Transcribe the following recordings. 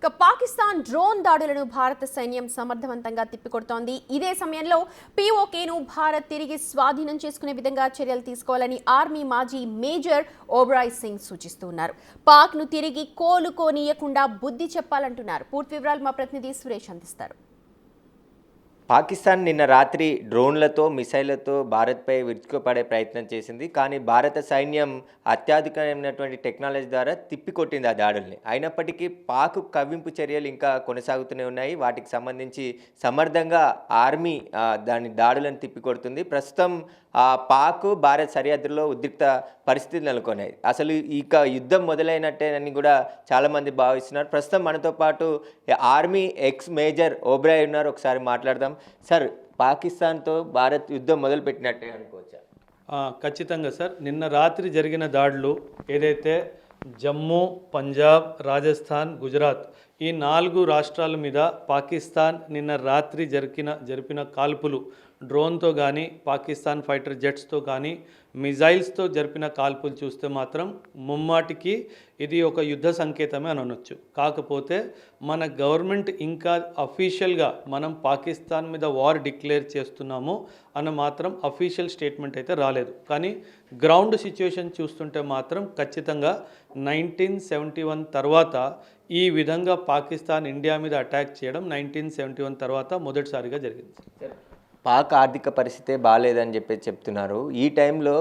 Pakistan drone దాడులను భారత సైన్యం సమర్థవంతంగా తిప్పికొడుతోంది. ఇదే సమయంలో పీఓకేను భారత్ తిరిగి స్వాధీనం చేసుకునే విధంగా చర్యలు తీసుకోవాలని ఆర్మీ మాజీ మేజర్ ఓబ్రాయ్ సింగ్ సూచిస్తున్నారు. పాక్ను తిరిగి కోలుకోనీయకుండా బుద్ధి చెప్పాలంటున్నారు. పూర్తి వివరాలు మా ప్రతినిధి సురేష్ అందిస్తారు. పాకిస్తాన్ నిన్న రాత్రి డ్రోన్లతో మిసైళ్లతో భారత్పై విరుచుకుపడే ప్రయత్నం చేసింది. కానీ భారత సైన్యం అత్యాధునికమైనటువంటి టెక్నాలజీ ద్వారా తిప్పికొట్టింది ఆ దాడుల్ని. అయినప్పటికీ పాక్ కవ్వింపు చర్యలు ఇంకా కొనసాగుతూనే ఉన్నాయి. వాటికి సంబంధించి సమర్థంగా ఆర్మీ దాని దాడులను తిప్పికొడుతుంది. ప్రస్తుతం పాక్ భారత్ సరిహద్దులో ఉద్రిక్త పరిస్థితులు నెలకొన్నాయి. అసలు ఇక యుద్ధం మొదలైనట్టేనని కూడా చాలామంది భావిస్తున్నారు. ప్రస్తుతం మనతో పాటు ఆర్మీ ఎక్స్ మేజర్ ఓబ్రాయ్ ఉన్నారు. ఒకసారి మాట్లాడదాం. సార్, పాకిస్తాన్తో భారత్ యుద్ధం మొదలుపెట్టినట్టే అనుకోవచ్చా? ఖచ్చితంగా సార్. నిన్న రాత్రి జరిగిన దాడులు ఏదైతే జమ్మూ, పంజాబ్, రాజస్థాన్, గుజరాత్ ఈ 4 రాష్ట్రాల మీద పాకిస్తాన్ నిన్న రాత్రి జరిపిన కాల్పులు, డ్రోన్తో కానీ పాకిస్తాన్ ఫైటర్ జెట్స్తో కానీ మిజైల్స్తో జరిపిన కాల్పులు చూస్తే మాత్రం ముమ్మాటికి ఇది ఒక యుద్ధ సంకేతమే అని అనొచ్చు. కాకపోతే మన గవర్నమెంట్ ఇంకా అఫీషియల్గా మనం పాకిస్తాన్ మీద వార్ డిక్లేర్ చేస్తున్నాము అన్న మాత్రం అఫీషియల్ స్టేట్మెంట్ అయితే రాలేదు. కానీ గ్రౌండ్ సిచ్యువేషన్ చూస్తుంటే మాత్రం ఖచ్చితంగా 1971 తర్వాత ఈ విధంగా పాకిస్తాన్ ఇండియా మీద అటాక్ చేయడం 1971 తర్వాత మొదటిసారిగా జరిగింది. పాక్ ఆర్థిక పరిస్థితే బాగాలేదని చెప్తున్నారు. ఈ టైంలో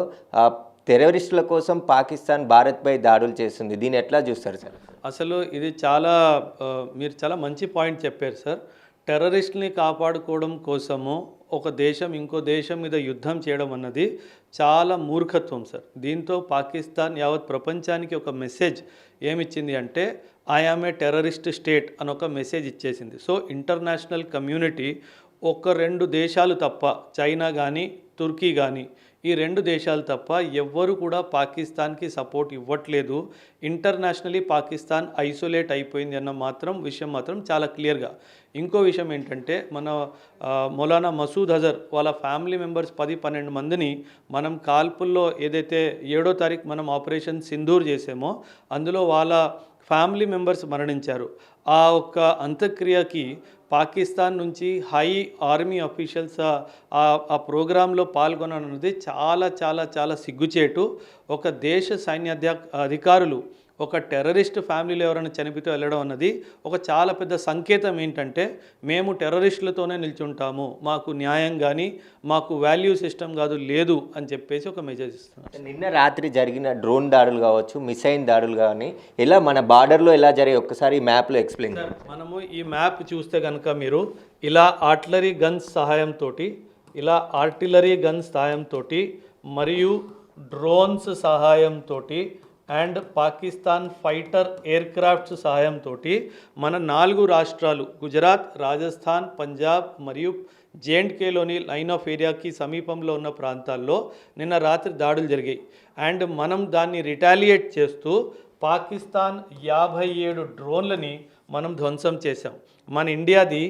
టెర్రరిస్టుల కోసం పాకిస్తాన్ భారత్పై దాడులు చేస్తుంది. దీన్ని ఎట్లా చూస్తారు సార్? అసలు ఇది మీరు చాలా మంచి పాయింట్ చెప్పారు సార్. టెర్రరిస్టుని కాపాడుకోవడం కోసము ఒక దేశం ఇంకో దేశం మీద యుద్ధం చేయడం అన్నది చాలా మూర్ఖత్వం సార్. దీంతో పాకిస్తాన్ యావత్ ప్రపంచానికి ఒక మెసేజ్ ఏమిచ్చింది అంటే I am a terrorist state అని ఒక మెసేజ్ ఇచ్చేసింది. సో ఇంటర్నేషనల్ కమ్యూనిటీ 1-2 దేశాలు తప్ప, చైనా కానీ తుర్కీ కానీ ఈ 2 దేశాలు తప్ప ఎవ్వరు కూడా పాకిస్తాన్కి సపోర్ట్ ఇవ్వట్లేదు. ఇంటర్నేషనలీ పాకిస్తాన్ ఐసోలేట్ అయిపోయింది అన్న విషయం మాత్రం చాలా క్లియర్గా. ఇంకో విషయం ఏంటంటే మన మౌలానా మసూద్ అజర్ వాళ్ళ ఫ్యామిలీ మెంబర్స్ 10-12 మందిని మనం కాల్పుల్లో ఏదైతే 7వ తారీఖు మనం ఆపరేషన్ సింధూర్ చేసామో అందులో వాళ్ళ ఫ్యామిలీ మెంబర్స్ మరణించారు. ఆ ఒక్క అంత్యక్రియకి పాకిస్తాన్ నుంచి హై ఆర్మీ అఫీషియల్స్ ఆ ప్రోగ్రాంలో పాల్గొననున్నది చాలా చాలా చాలా సిగ్గుచేటు. ఒక దేశ అధికారులు ఒక టెర్రరిస్ట్ ఫ్యామిలీలో ఎవరైనా చనిపోతే వెళ్ళడం అన్నది ఒక చాలా పెద్ద సంకేతం. ఏంటంటే మేము టెర్రరిస్టులతోనే నిల్చుంటాము, మాకు న్యాయం కానీ మాకు వాల్యూ సిస్టమ్ కాదు లేదు అని చెప్పేసి ఒక మెసేజ్ ఇస్తున్నారు. నిన్న రాత్రి జరిగిన డ్రోన్ దాడులు కావచ్చు, మిసైల్ దాడులు కానీ ఎలా మన బార్డర్లో ఎలా జరిగాయి ఒక్కసారి ఈ మ్యాప్లో ఎక్స్ప్లెయిన్. మనము ఈ మ్యాప్ చూస్తే కనుక మీరు ఇలా ఆర్టిలరీ గన్స్ సహాయంతో మరియు డ్రోన్స్ సహాయంతో అండ్ పాకిస్తాన్ ఫైటర్ ఎయిర్క్రాఫ్ట్స్ సహాయంతో మన 4 రాష్ట్రాలు గుజరాత్, రాజస్థాన్, పంజాబ్ మరియు జేఎండ్కేలోని లైన్ ఆఫ్ ఏరియాకి సమీపంలో ఉన్న ప్రాంతాల్లో నిన్న రాత్రి దాడులు జరిగాయి. అండ్ మనం దాన్ని రిటాలియేట్ చేస్తూ పాకిస్తాన్ 57 డ్రోన్లని మనం ధ్వంసం చేశాం. మన ఇండియాది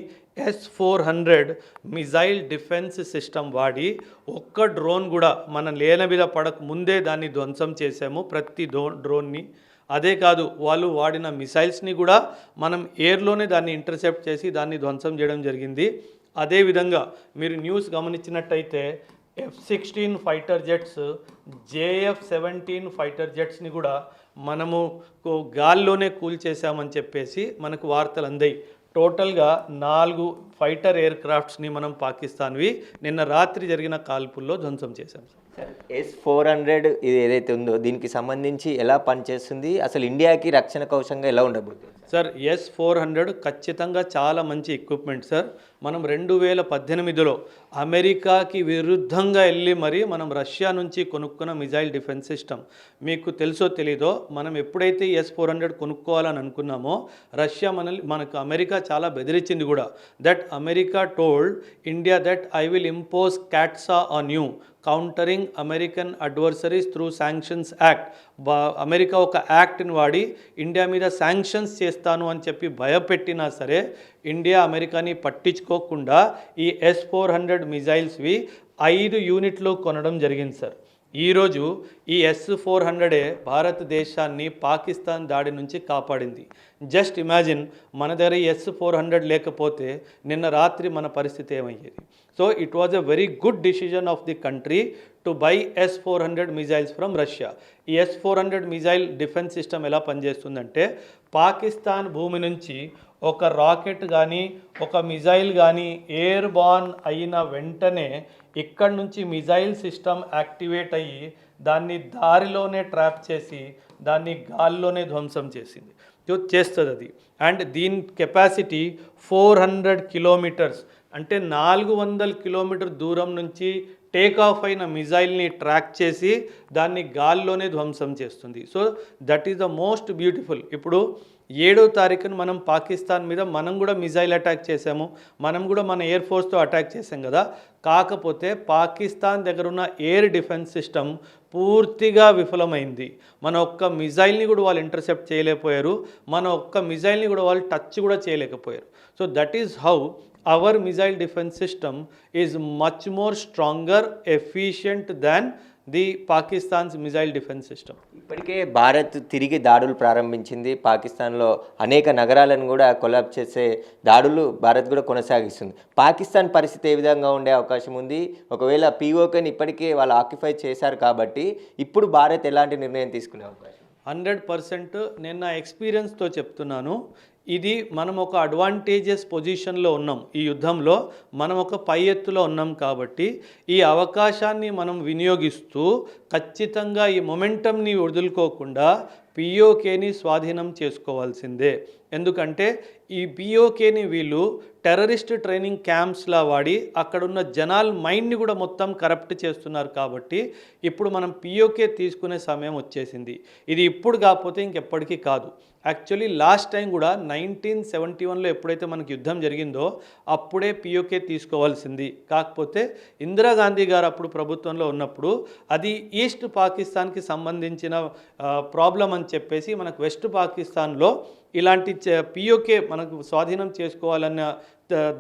S-400 మిజైల్ డిఫెన్స్ సిస్టమ్ వాడి ఒక్క డ్రోన్ కూడా మన నేల మీద పడక ముందే దాన్ని ధ్వంసం చేసాము, ప్రతి డ్రోన్ని. అదే కాదు, వాళ్ళు వాడిన మిసైల్స్ని కూడా మనం ఎయిర్లోనే దాన్ని ఇంటర్సెప్ట్ చేసి దాన్ని ధ్వంసం చేయడం జరిగింది. అదేవిధంగా మీరు న్యూస్ గమనించినట్టయితే F-16 fighter jets, JF-17 fighter జెట్స్ని కూడా మనము గాల్లోనే కూల్చేసామని చెప్పేసి మనకు వార్తలు అందాయి. టోటల్గా 4 ఫైటర్ ఎయిర్ క్రాఫ్ట్స్ని మనం పాకిస్తాన్వి నిన్న రాత్రి జరిగిన కాల్పుల్లో ధ్వంసం చేశాం. S-400 ఇది ఏదైతే ఉందో దీనికి సంబంధించి ఎలా పనిచేస్తుంది, అసలు ఇండియాకి రక్షణ కవచంగా ఎలా ఉండబోతుంది సార్? S-400 ఖచ్చితంగా చాలా మంచి ఎక్విప్మెంట్ సార్. మనం 2018లో అమెరికాకి విరుద్ధంగా వెళ్ళి మనం రష్యా నుంచి కొనుక్కున్న మిజైల్ డిఫెన్స్ సిస్టమ్. మీకు తెలుసో తెలీదో, మనం ఎప్పుడైతే S-400 కొనుక్కోవాలని అనుకున్నామో రష్యా మనకు అమెరికా చాలా బెదిరించింది కూడా. That America told India that I will impose CAATSA on you, countering American adversaries through sanctions act. America ఒక యాక్ట్ని వాడి ఇండియా మీద శాంక్షన్స్ చేస్తాను అని చెప్పి భయపెట్టినా సరే ఇండియా అమెరికాని పట్టించుకోకుండా ఈ S-400 మిజైల్స్వి 5 యూనిట్లు కొనడం జరిగింది సార్. ఈరోజు ఈ S-400 భారతదేశాన్ని పాకిస్తాన్ దాడి నుంచి కాపాడింది. జస్ట్ ఇమాజిన్ మన దగ్గర S-400 లేకపోతే నిన్న రాత్రి మన పరిస్థితి ఏమయ్యేది. So it was a very good decision of the country to buy S-400 missiles from Russia. ఈ S-400 మిజైల్ డిఫెన్స్ సిస్టమ్ ఎలా పనిచేస్తుందంటే పాకిస్తాన్ భూమి నుంచి ఒక రాకెట్ కానీ ఒక మిజైల్ కానీ ఎయిర్ బార్న్ అయిన వెంటనే ఇక్కడ నుంచి మిజైల్ సిస్టమ్ యాక్టివేట్ అయ్యి దాన్ని దారిలోనే ట్రాప్ చేసి దాన్ని గాల్లోనే ధ్వంసం చేస్తుంది అది. అండ్ దీని కెపాసిటీ 400 కిలోమీటర్స్, అంటే 400 కిలోమీటర్ దూరం నుంచి టేక్ ఆఫ్ అయిన మిజైల్ని ట్రాక్ చేసి దాన్ని గాల్లోనే ధ్వంసం చేస్తుంది. So that is the most beautiful. ఇప్పుడు 7వ తారీఖున మనం పాకిస్తాన్ మీద మనం కూడా మిజైల్ అటాక్ చేసాము, మనం కూడా మన ఎయిర్ ఫోర్స్తో అటాక్ చేసాం కదా. కాకపోతే పాకిస్తాన్ దగ్గర ఉన్న ఎయిర్ డిఫెన్స్ సిస్టమ్ పూర్తిగా విఫలమైంది. మన ఒక్క మిజైల్ని కూడా వాళ్ళు ఇంటర్సెప్ట్ చేయలేకపోయారు, మన ఒక్క మిజైల్ని కూడా వాళ్ళు టచ్ కూడా చేయలేకపోయారు. So that is how our missile defense system is much more stronger, efficient than the Pakistan's missile defense system. ఇప్పటికే భారత్ తిరిగి దాడులు ప్రారంభించింది. పాకిస్తాన్లో అనేక నగరాలను కూడా కొలాబ్ చేసే దాడులు భారత్ కూడా కొనసాగిస్తుంది. పాకిస్తాన్ పరిస్థితి ఏ విధంగా ఉండే అవకాశం ఉంది? ఒకవేళ POKని ఇప్పటికే వాళ్ళు ఆక్యుపై చేశారు కాబట్టి ఇప్పుడు భారత్ ఎలాంటి నిర్ణయం తీసుకునే అవకాశం? 100% నేను నా ఎక్స్పీరియన్స్తో చెప్తున్నాను. ఇది మనం ఒక అడ్వాంటేజెస్ పొజిషన్లో ఉన్నాం, ఈ యుద్ధంలో మనం ఒక పై ఎత్తులో ఉన్నాం కాబట్టి ఈ అవకాశాన్ని మనం వినియోగిస్తూ ఖచ్చితంగా ఈ మొమెంటంని వదులుకోకుండా POKని స్వాధీనం చేసుకోవాల్సిందే. ఎందుకంటే ఈ POKని వీళ్ళు టెర్రరిస్ట్ ట్రైనింగ్ క్యాంప్స్లా వాడి అక్కడున్న జనాల మైండ్ని కూడా మొత్తం కరప్ట్ చేస్తున్నారు. కాబట్టి ఇప్పుడు మనం POK తీసుకునే సమయం వచ్చేసింది. ఇది ఇప్పుడు కాకపోతే ఇంకెప్పటికీ కాదు. యాక్చువల్లీ లాస్ట్ టైం కూడా 1971లో ఎప్పుడైతే మనకి యుద్ధం జరిగిందో అప్పుడే POK తీసుకోవాల్సింది. కాకపోతే ఇందిరాగాంధీ గారు అప్పుడు ప్రభుత్వంలో ఉన్నప్పుడు అది ఈస్ట్ పాకిస్తాన్కి సంబంధించిన ప్రాబ్లం అని చెప్పేసి మనకు వెస్ట్ పాకిస్తాన్లో ఇలాంటి POK మనకు స్వాధీనం చేసుకోవాలన్న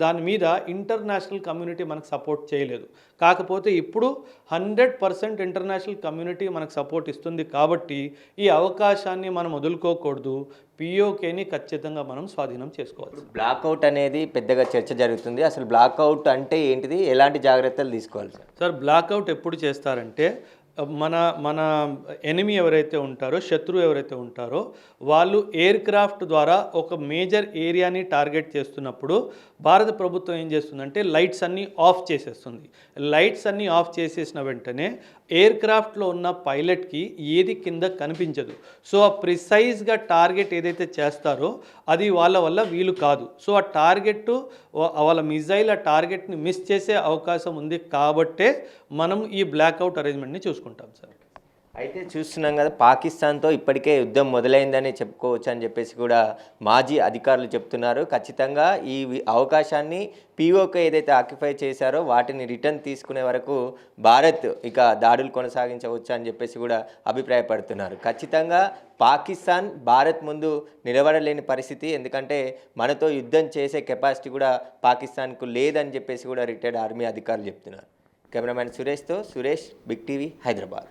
దాని మీద ఇంటర్నేషనల్ కమ్యూనిటీ మనకు సపోర్ట్ చేయలేదు. కాకపోతే ఇప్పుడు 100% ఇంటర్నేషనల్ కమ్యూనిటీ మనకు సపోర్ట్ ఇస్తుంది. కాబట్టి ఈ అవకాశాన్ని మనం వదులుకోకూడదు. POKని ఖచ్చితంగా మనం స్వాధీనం చేసుకోవాలి. బ్లాక్అవుట్ అనేది పెద్దగా చర్చ జరుగుతుంది. అసలు బ్లాక్అవుట్ అంటే ఏంటిది, ఎలాంటి జాగ్రత్తలు తీసుకోవాలి సార్? బ్లాక్అవుట్ ఎప్పుడు చేస్తారంటే మన ఎనిమీ ఎవరైతే ఉంటారో, శత్రువు ఎవరైతే ఉంటారో వాళ్ళు ఎయిర్ క్రాఫ్ట్ ద్వారా ఒక మేజర్ ఏరియాని టార్గెట్ చేస్తున్నప్పుడు భారత ప్రభుత్వం ఏం చేస్తుందంటే లైట్స్ అన్నీ ఆఫ్ చేసేస్తుంది. లైట్స్ అన్నీ ఆఫ్ చేసేసిన వెంటనే ఎయిర్ క్రాఫ్ట్లో ఉన్న పైలట్కి ఏది కింద కనిపించదు. సో ఆ ప్రిసైజ్గా టార్గెట్ ఏదైతే చేస్తారో అది వాళ్ళ వల్ల వీలు కాదు. సో ఆ టార్గెట్ వాళ్ళ మిజైల్ ఆ టార్గెట్ని మిస్ చేసే అవకాశం ఉంది. కాబట్టే మనం ఈ బ్లాక్అవుట్ అరేంజ్మెంట్ని చూసుకుంటాం సార్. అయితే చూస్తున్నాం కదా, పాకిస్తాన్తో ఇప్పటికే యుద్ధం మొదలైందని చెప్పుకోవచ్చు అని చెప్పేసి కూడా మాజీ అధికారులు చెప్తున్నారు. ఖచ్చితంగా ఈ అవకాశాన్ని POK ఏదైతే ఆక్యుపై చేశారో వాటిని రిటర్న్ తీసుకునే వరకు భారత్ ఇక దాడులు కొనసాగించవచ్చు అని చెప్పేసి కూడా అభిప్రాయపడుతున్నారు. ఖచ్చితంగా పాకిస్తాన్ భారత్ ముందు నిలబడలేని పరిస్థితి, ఎందుకంటే మనతో యుద్ధం చేసే కెపాసిటీ కూడా పాకిస్తాన్కు లేదని చెప్పేసి కూడా రిటైర్డ్ ఆర్మీ అధికారులు చెప్తున్నారు. కెమెరామ్యాన్ సురేష్తో సురేష్, బిగ్ టీవీ, హైదరాబాద్.